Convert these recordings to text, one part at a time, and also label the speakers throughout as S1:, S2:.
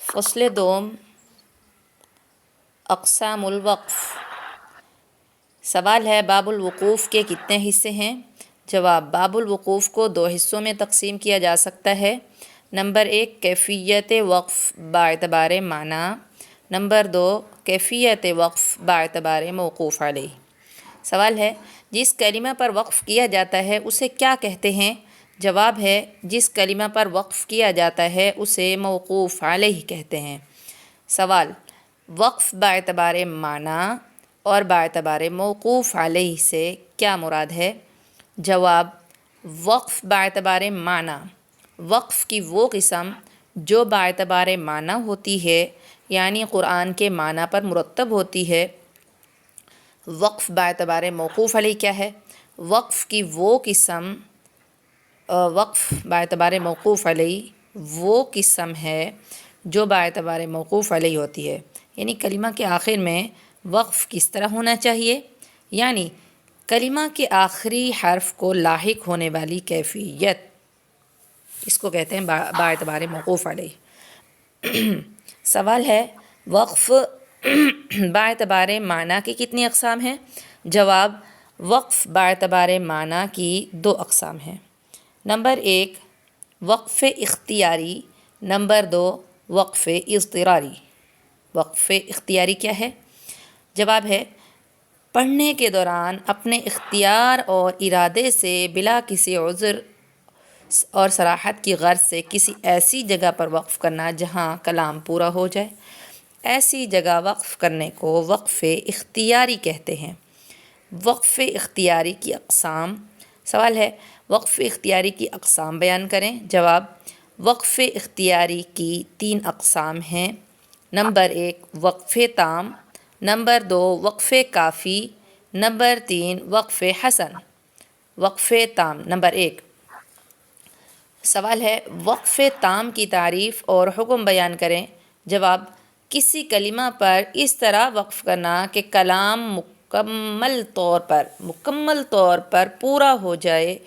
S1: فصل دوم اقسام الوقف۔ سوال ہے باب الوقوف کے کتنے حصے ہیں؟ جواب، باب الوقوف کو 2 حصوں میں تقسیم کیا جا سکتا ہے۔ نمبر 1 کیفیت وقف باعتبار معنی، نمبر 2 کیفیت وقف باعتبار موقوف علیہ۔ سوال ہے جس کلمہ پر وقف کیا جاتا ہے اسے کیا کہتے ہیں؟ جواب ہے جس کلمہ پر وقف کیا جاتا ہے اسے موقوف علیہ کہتے ہیں۔ سوال، وقف باعتبار معنی اور باعتبار موقوف علیہ سے کیا مراد ہے؟ جواب، وقف باعتبار معنی وقف کی وہ قسم جو باعتبار معنی ہوتی ہے، یعنی قرآن کے معنی پر مرتب ہوتی ہے۔ وقف باعتبار موقوف علیہ کیا ہے؟ وقف کی وہ قسم وقف باعتبار موقوف علیہ وہ قسم ہے جو باعتبار موقوف علیہ ہوتی ہے، یعنی کلمہ کے آخر میں وقف کس طرح ہونا چاہیے، یعنی کلمہ کے آخری حرف کو لاحق ہونے والی کیفیت، اس کو کہتے ہیں باعتبار موقوف علیہ۔ سوال ہے وقف باعتبار معنی کی کتنی اقسام ہیں؟ جواب، وقف باعتبار معنی کی 2 اقسام ہیں۔ نمبر 1 وقف اختیاری، نمبر 2 وقف اضطراری۔ وقف اختیاری کیا ہے؟ جواب ہے پڑھنے کے دوران اپنے اختیار اور ارادے سے بلا کسی عذر اور صراحت کی غرض سے کسی ایسی جگہ پر وقف کرنا جہاں کلام پورا ہو جائے، ایسی جگہ وقف کرنے کو وقف اختیاری کہتے ہیں۔ وقف اختیاری کی اقسام۔ سوال ہے وقف اختیاری کی اقسام بیان کریں۔ جواب، وقف اختیاری کی 3 اقسام ہیں۔ نمبر 1 وقف تام، نمبر 2 وقف کافی، نمبر 3 وقف حسن۔ وقف تام۔ نمبر 1 سوال ہے وقف تام کی تعریف اور حکم بیان کریں۔ جواب، کسی کلمہ پر اس طرح وقف کرنا کہ کلام مکمل طور پر پورا ہو جائے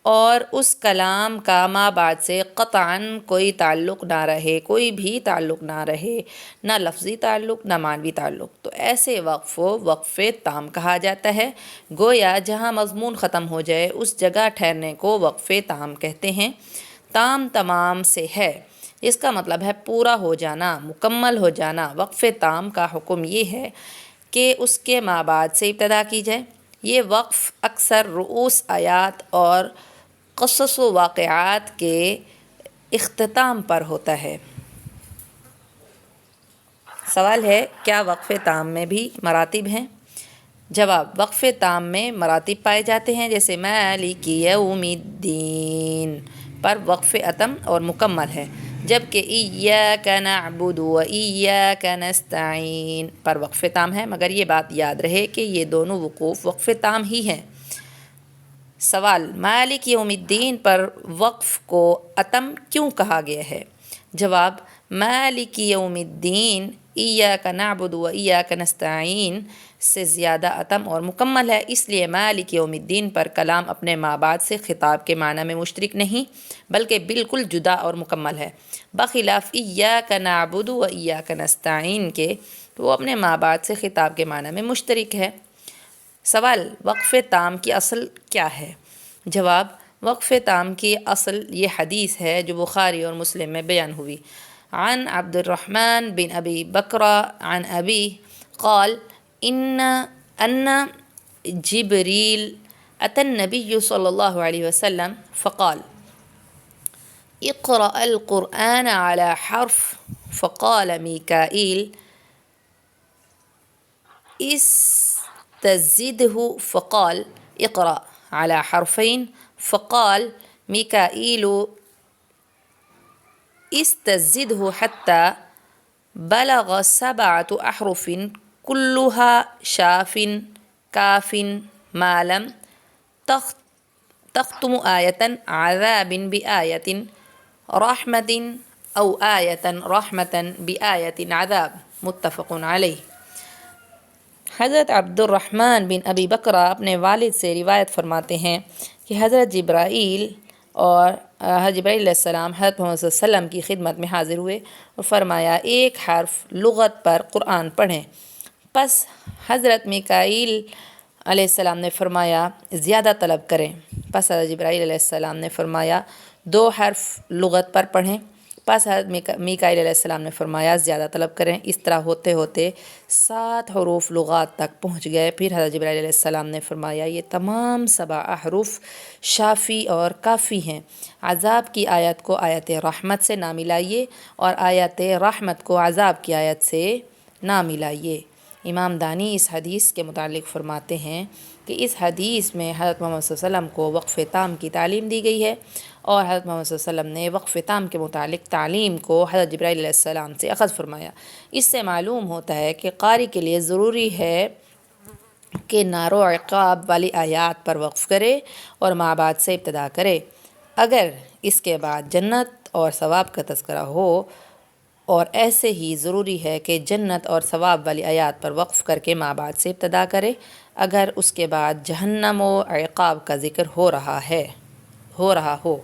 S1: اور اس کلام کا ما بعد سے قطعاً کوئی تعلق نہ رہے، کوئی بھی تعلق نہ رہے، نہ لفظی تعلق نہ معنوی تعلق، تو ایسے وقف کو وقف تام کہا جاتا ہے۔ گویا جہاں مضمون ختم ہو جائے اس جگہ ٹھہرنے کو وقف تام کہتے ہیں۔ تام تمام سے ہے، اس کا مطلب ہے پورا ہو جانا، مکمل ہو جانا۔ وقف تام کا حکم یہ ہے کہ اس کے ما بعد سے ابتدا کی جائے۔ یہ وقف اکثر رؤوس آیات اور قصص و واقعات کے اختتام پر ہوتا ہے۔ سوال ہے کیا وقف تام میں بھی مراتب ہیں؟ جواب، وقف تام میں مراتب پائے جاتے ہیں، جیسے مالک یوم الدین پر وقف اتم اور مکمل ہے، جبکہ ایاک نعبد و ایاک نستعین پر وقف تام ہے، مگر یہ بات یاد رہے کہ یہ دونوں وقوف وقف تام ہی ہیں۔ سوال، مالک یوم الدین پر وقف کو اتم کیوں کہا گیا ہے؟ جواب، مالک یوم الدین ایاک نعبد و ایاک نستعین سے زیادہ اتم اور مکمل ہے، اس لیے مالک یوم الدین پر کلام اپنے ما بعد سے خطاب کے معنی میں مشترک نہیں بلکہ بالکل جدا اور مکمل ہے، بخلاف ایاک نعبد و ایاک نستعین کے وہ اپنے ما بعد سے خطاب کے معنی میں مشترک ہے۔ سوال، وقف تام کی اصل کیا ہے؟ جواب، وقف تام کی اصل یہ حدیث ہے جو بخاری اور مسلم میں بیان ہوئی۔ عن عبد الرحمن بن ابی بکرہ عن ابی قال ان جبریل اتى النبي صلى الله عليه وسلم فقال اقرأ القرآن على حرف فقال ميكائيل استزده فقال اقرأ على حرفين فقال ميكائيل استزده حتى بلغ 7 أحرف كلها شاف كاف ما لم تختم آية عذاب بآية رحمة أو آية رحمة بآية عذاب متفق علیہ۔ حضرت عبد الرحمن بن ابی بکرہ اپنے والد سے روایت فرماتے ہیں کہ حضرت جبرائیل اور حضرت جبرائیل علیہ السلام حضرت محمد صلی اللہ علیہ وسلم کی خدمت میں حاضر ہوئے اور فرمایا ایک حرف لغت پر قرآن پڑھیں۔ پس حضرت میکائیل علیہ السلام نے فرمایا زیادہ طلب کریں۔ پس حضرت جبرائیل علیہ السلام نے فرمایا 2 حرف لغت پر پڑھیں۔ پس حضرت میکائیل علیہ السلام نے فرمایا زیادہ طلب کریں۔ اس طرح ہوتے ہوتے 7 حروف لغات تک پہنچ گئے۔ پھر حضرت جبرائیل علیہ السلام نے فرمایا یہ تمام 7 احرف شافی اور کافی ہیں۔ عذاب کی آیت کو آیت رحمت سے نہ ملائیے اور آیت رحمت کو عذاب کی آیت سے نہ ملائیے۔ امام دانی اس حدیث کے متعلق فرماتے ہیں کہ اس حدیث میں حضرت محمد صلی اللہ علیہ وسلم کو وقف تام کی تعلیم دی گئی ہے اور حضرت محمد صلی اللہ علیہ وسلم نے وقف تام کے متعلق تعلیم کو حضرت جبرائیل علیہ السلام سے اخذ فرمایا۔ اس سے معلوم ہوتا ہے کہ قاری کے لیے ضروری ہے کہ نار و عقاب والی آیات پر وقف کرے اور ما بعد سے ابتدا کرے۔ اگر اس کے بعد جنت اور ثواب کا تذکرہ ہو اور ایسے ہی ضروری ہے کہ جنت اور ثواب والی آیات پر وقف کر کے ما بعد سے ابتدا کرے۔ اگر اس کے بعد جہنم و عقاب کا ذکر ہو رہا ہو